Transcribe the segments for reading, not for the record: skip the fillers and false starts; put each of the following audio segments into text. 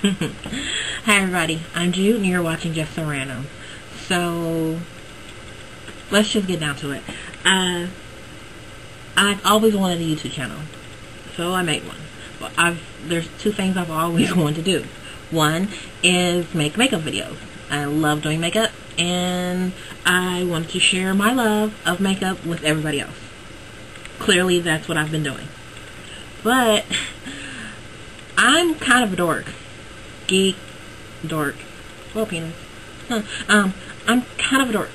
Hi everybody, I'm Jude and you're watching Just So Random. So, let's just get down to it. I've always wanted a YouTube channel, so I made one. But there's two things I've always wanted to do. One is make makeup videos. I love doing makeup, and I wanted to share my love of makeup with everybody else. Clearly, that's what I've been doing. But I'm kind of a dork. Geek, dork, well, penis. I'm kind of a dork.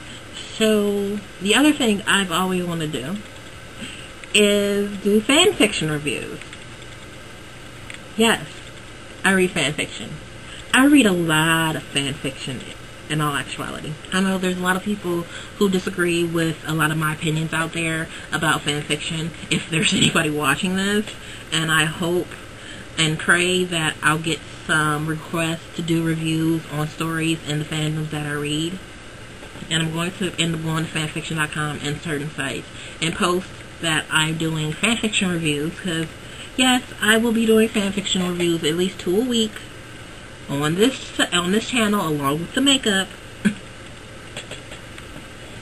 So the other thing I've always wanted to do is do fan fiction reviews. Yes, I read fan fiction. I read a lot of fan fiction in all actuality. I know there's a lot of people who disagree with a lot of my opinions out there about fan fiction, if there's anybody watching this, and I hope and pray that I'll get some requests to do reviews on stories in the fandoms that I read. And I'm going to end up going to fanfiction.com and certain sites and post that I'm doing fanfiction reviews, because yes, I will be doing fanfiction reviews at least 2 a week on this channel, along with the makeup,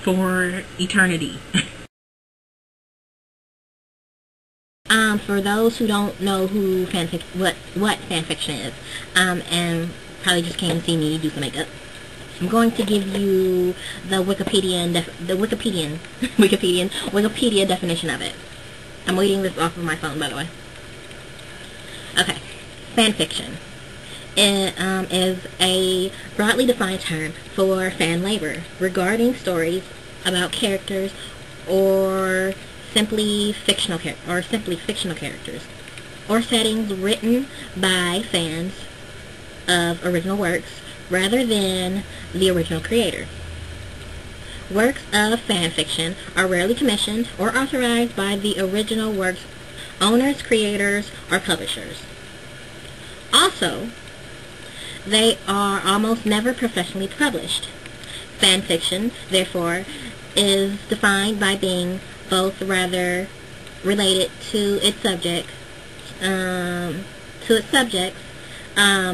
for eternity. For those who don't know who what fanfiction is, and probably just came to see me do some makeup, I'm going to give you the Wikipedia definition of it. I'm reading this off of my phone, by the way. Okay, fanfiction is a broadly defined term for fan labor regarding stories about characters or simply fictional characters or settings written by fans of original works rather than the original creator. Works of fan fiction are rarely commissioned or authorized by the original work's owners, creators, or publishers. Also, they are almost never professionally published. Fan fiction, therefore, is defined by being both rather related to its subjects,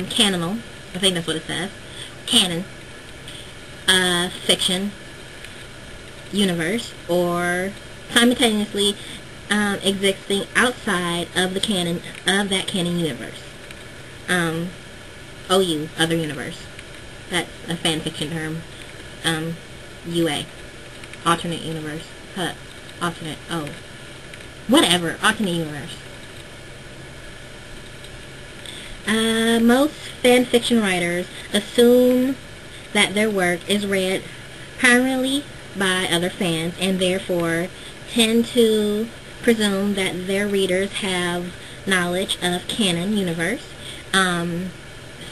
canonical, I think that's what it says, canon, fiction, universe, or simultaneously existing outside of the canon of that canon universe. OU, other universe. That's a fan fiction term. UA, alternate universe. Alternate universe. Most fan fiction writers assume that their work is read primarily by other fans and therefore tend to presume that their readers have knowledge of canon universe.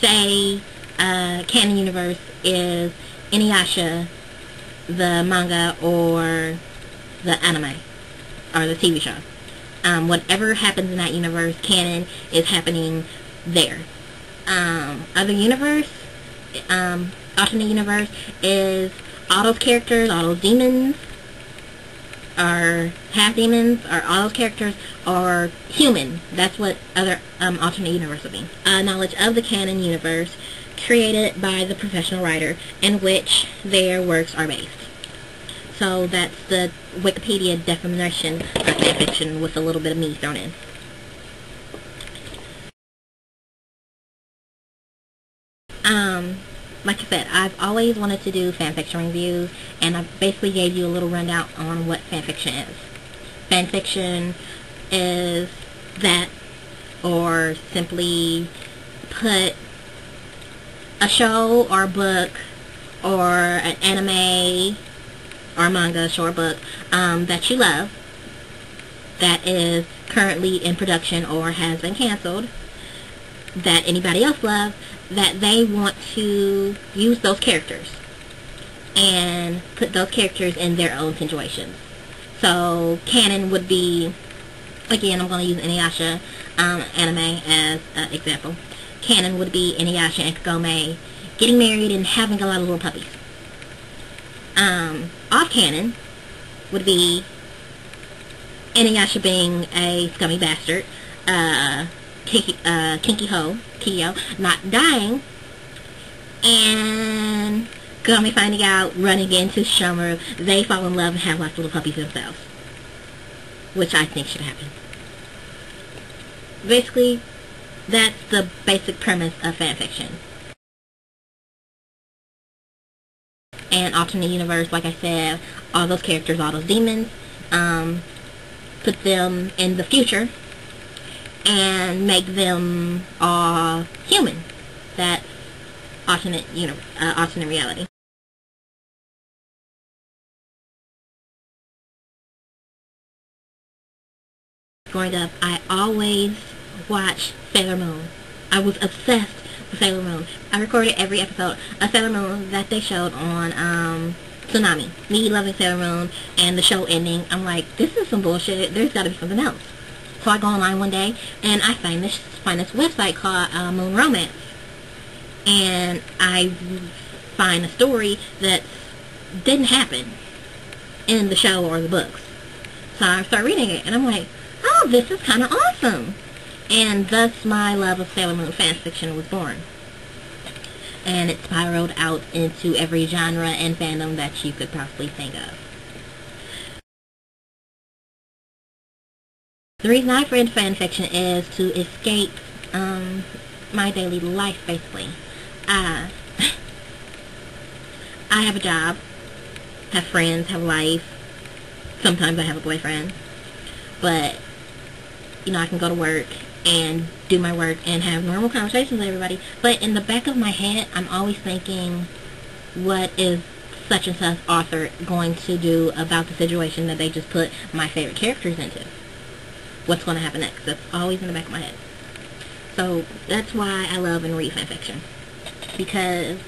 Say canon universe is Inuyasha, the manga, or the anime, or the TV show. Whatever happens in that universe, canon is happening there. Other universe, alternate universe, is all those characters, all those demons, or half demons, or all those characters are human. That's what other alternate universe would be. Knowledge of the canon universe created by the professional writer in which their works are based. So that's the Wikipedia definition of fanfiction with a little bit of me thrown in. Like I said, I've always wanted to do fanfiction reviews, and I basically gave you a little rundown on what fanfiction is. Fanfiction is that, or simply put, a show or book or an anime or manga, short book, that you love, that is currently in production or has been canceled, that anybody else loves, that they want to use those characters and put those characters in their own situations. So canon would be, again, I'm going to use Inuyasha anime as an example. Canon would be Inuyasha and Kagome getting married and having a lot of little puppies. Off canon would be Inuyasha being a scummy bastard, Kikyo not dying, and Gummy finding out, running into Shomuru, they fall in love and have lots of little puppies themselves, which I think should happen. Basically, that's the basic premise of fanfiction. And alternate universe, like I said, all those characters, all those demons, put them in the future and make them all human. That's alternate reality. Growing up, I always watched Sailor Moon. I was obsessed with Sailor Moon. I recorded every episode of Sailor Moon that they showed on Tsunami. Me loving Sailor Moon and the show ending. I'm like, this is some bullshit. There's got to be something else. So I go online one day and I find this website called Moon Romance, and I find a story that didn't happen in the show or the books. So I start reading it and I'm like, oh, this is kind of awesome. And thus my love of Sailor Moon fanfiction was born. And it spiraled out into every genre and fandom that you could possibly think of. The reason I read fanfiction is to escape my daily life, basically. I have a job, have friends, have life. Sometimes I have a boyfriend. But, you know, I can go to work and do my work and have normal conversations with everybody. But in the back of my head, I'm always thinking, what is such and such author going to do about the situation that they just put my favorite characters into? What's going to happen next? That's always in the back of my head. So that's why I love and read fanfiction. Because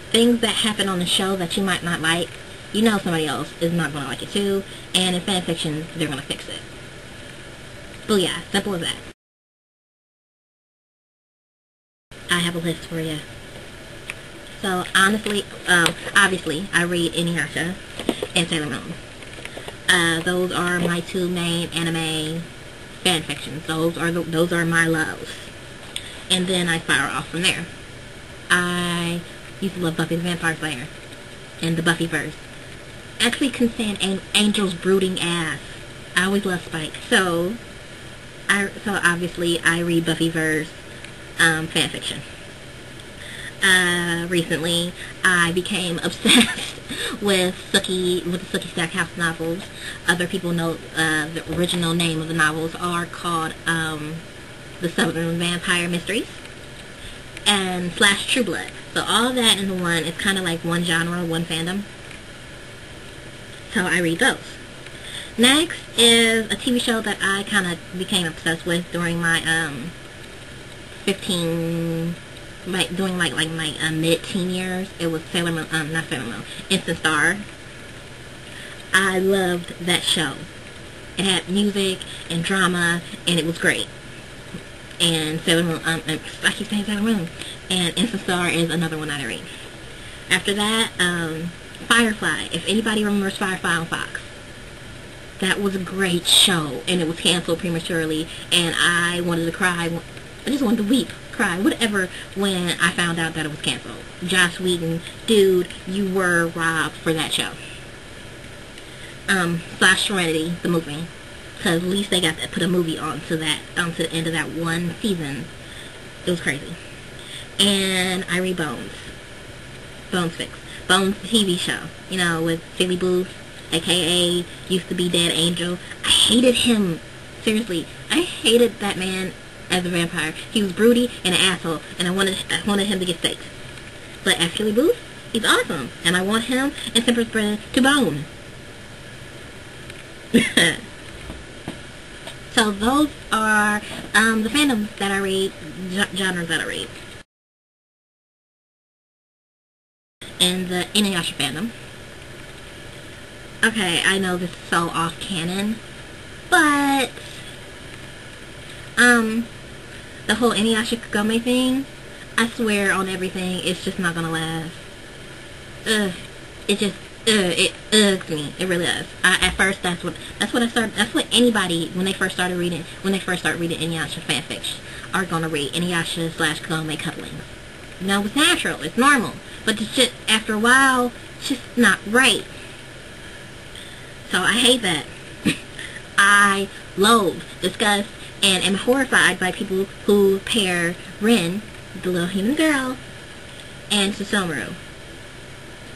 things that happen on the show that you might not like, you know somebody else is not going to like it too. And in fanfiction, they're going to fix it. But yeah, simple as that. I have a list for you. So honestly, obviously, I read Inuyasha and Sailor Moon. Those are my two main anime fanfictions. Those are my loves. And then I spiral off from there. I used to love Buffy the Vampire Slayer and the Buffyverse. Actually couldn't stand Angel's brooding ass. I always loved Spike. So obviously I read Buffyverse fanfiction. Recently I became obsessed with the Sookie Stackhouse novels. Other people know the original name of the novels are called The Southern Vampire Mysteries and / True Blood. So all that in one is kind of like one genre, one fandom. So I read those. Next is a TV show that I kind of became obsessed with during my during my mid-teen years. It was Sailor Moon, not Sailor Moon, Instant Star. I loved that show. It had music and drama, and it was great. And Sailor Moon, I keep saying Sailor Moon, and Instant Star is another one that I read. After that, Firefly. If anybody remembers Firefly on Fox, that was a great show, and it was canceled prematurely, and I wanted to cry. I just wanted to weep, cry, whatever, when I found out that it was canceled. Joss Whedon, dude, you were robbed for that show. / Serenity, the movie, because at least they got to put a movie onto the end of that one season. It was crazy. And I read Bones. Bones Fix. Bones, the TV show, you know, with Philly Booth, aka used to be Dead Angel. I hated him. Seriously, I hated that man as a vampire. He was broody and an asshole, and I wanted him to get staked. But as Philly Booth, he's awesome, and I want him and Temperance Brennan to bone. So those are the fandoms that I read, genres that I read. And the Inuyasha fandom. Okay, I know this is so off canon, but the whole Inuyasha Kagome thing, I swear on everything, it's just not gonna last. It just bugs me. It really does. At first, that's what I started. That's what anybody when they first start reading Inuyasha fanfics are gonna read. Inuyasha / Kagome couplings. You know, it's natural. It's normal. But it's just after a while, it's just not right. So I hate that. I loathe, disgust, and am horrified by people who pair Rin, the little human girl, and Susomaru,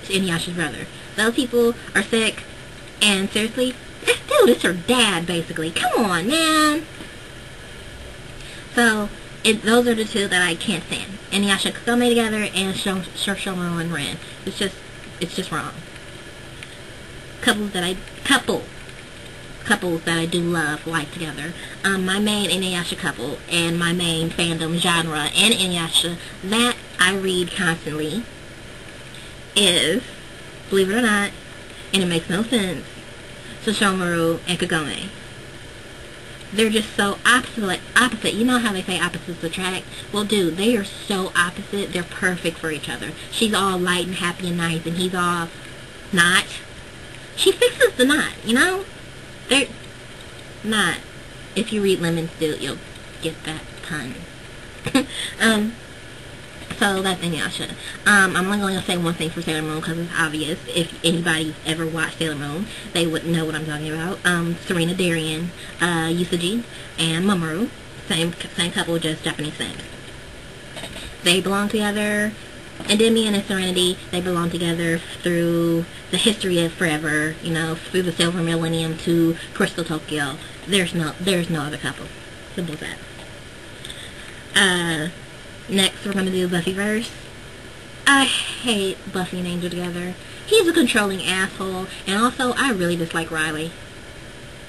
Inuyasha's brother. Those people are sick, and seriously, this dude is her dad, basically. Come on, man. So, those are the two that I can't stand. Inuyasha Kagome together, and Susomaru and Rin. It's just wrong. Couples that I do like together. My main Inuyasha couple and my main fandom genre in Inuyasha that I read constantly is, believe it or not, and it makes no sense, Susomaru and Kagome. They're just so opposite. You know how they say opposites attract? Well, dude, they are so opposite. They're perfect for each other. She's all light and happy and nice, and he's all not. She fixes the knot, you know? They're not. If you read Lemon Stew, you'll get that pun. So that's Inuyasha. I'm only going to say one thing for Sailor Moon because it's obvious. If anybody ever watched Sailor Moon, they would know what I'm talking about. Serena Darien, Usagi, and Mamoru. Same couple, just Japanese names. They belong together. Endymion and Serenity, they belong together through the history of forever, you know, through the Silver Millennium to Crystal Tokyo. There's no other couple. Simple as that. Next, we're going to do Buffyverse. I hate Buffy and Angel together. He's a controlling asshole, and also, I really dislike Riley.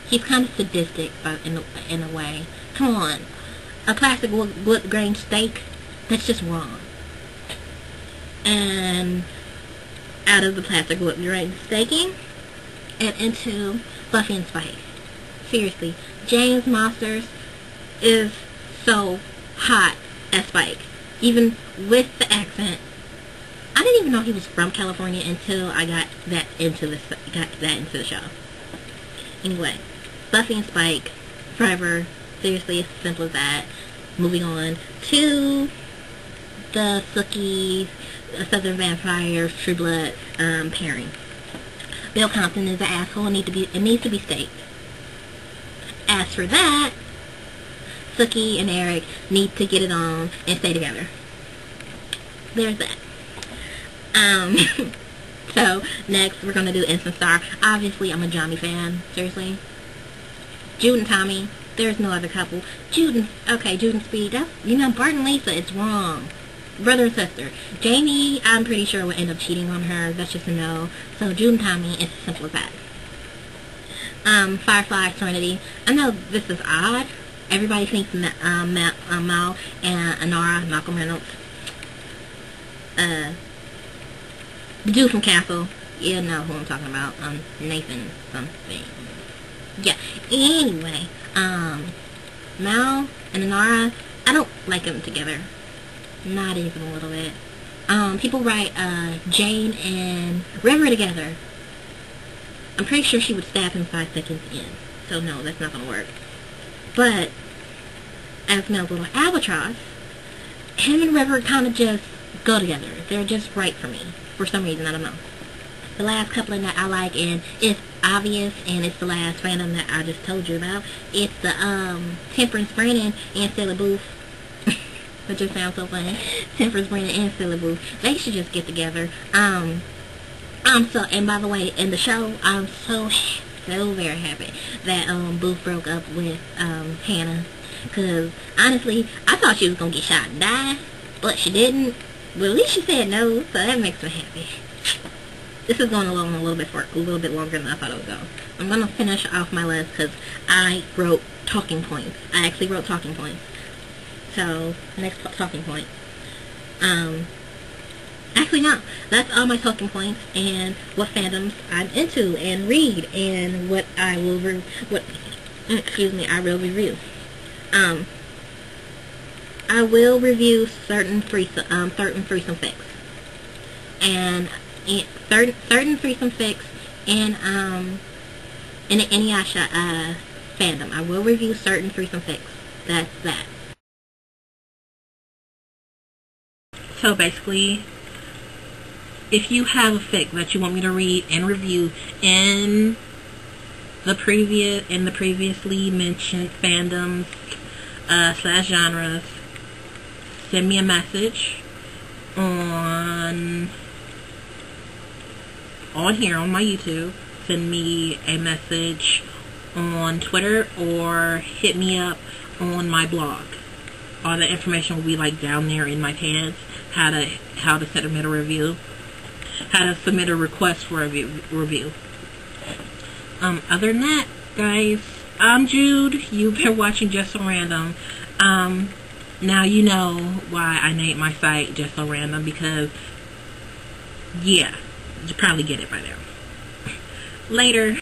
He's kind of sadistic in a way. Come on. A classic wood grain steak? That's just wrong. And out of the plastic wood grain staking, and into Buffy and Spike. Seriously, James Masters is so hot as Spike. Even with the accent. I didn't even know he was from California until I got that into the show. Anyway, Buffy and Spike, forever. Seriously, it's as simple as that. Moving on to the Sookie, Southern Vampire, True Blood pairing. Bill Compton is an asshole and needs to be staked. As for that, Sookie and Eric need to get it on and stay together. There's that. So, next we're going to do Instant Star. Obviously, I'm a Johnny fan. Seriously. Jude and Tommy. There's no other couple. Jude and Speed. That's, you know, Bart and Lisa, it's wrong. Brother and sister. Jamie, I'm pretty sure will end up cheating on her. That's just a no. So, Jude and Tommy, it's as simple as that. Firefly, Serenity. I know this is odd. Everybody thinks Mal and Anara, Malcolm Reynolds. The dude from Castle. You know who I'm talking about. Nathan something. Yeah. Anyway, Mal and Anara, I don't like them together. Not even a little bit. People write Jane and River together. I'm pretty sure she would stab him 5 seconds in. So no, that's not gonna work. But as Mel's little albatross, him and River kind of just go together. They're just right for me. For some reason, I don't know. The last coupling that I like, and it's obvious, and it's the last fandom that I just told you about, it's the Temperance Brandon and Sailor Booth. That just sounds so funny. Temperance Brandon and Sailor Booth. They should just get together. And by the way, in the show, I'm so very happy that Booth broke up with Hannah, because honestly I thought she was gonna get shot and die, but she didn't. But at least she said no, so that makes me happy. This is going along a little bit longer than I thought it would go. I'm gonna finish off my list because I wrote talking points. I actually wrote talking points. So next talking point. Actually, no. That's all my talking points and what fandoms I'm into and read and what I will I will review. I will review certain threesome fics, and certain threesome fics in the Inuyasha fandom. I will review certain threesome fics. That's that. So basically, if you have a fic that you want me to read and review in the previously mentioned fandoms / genres, send me a message on here on my YouTube. Send me a message on Twitter or hit me up on my blog. All the information will be like down there in my pants. How to submit a review. How to submit a request for a review. Other than that, guys, I'm Jude. You've been watching Just So Random. Now you know why I named my site Just So Random, because, yeah, you probably get it by now. Later.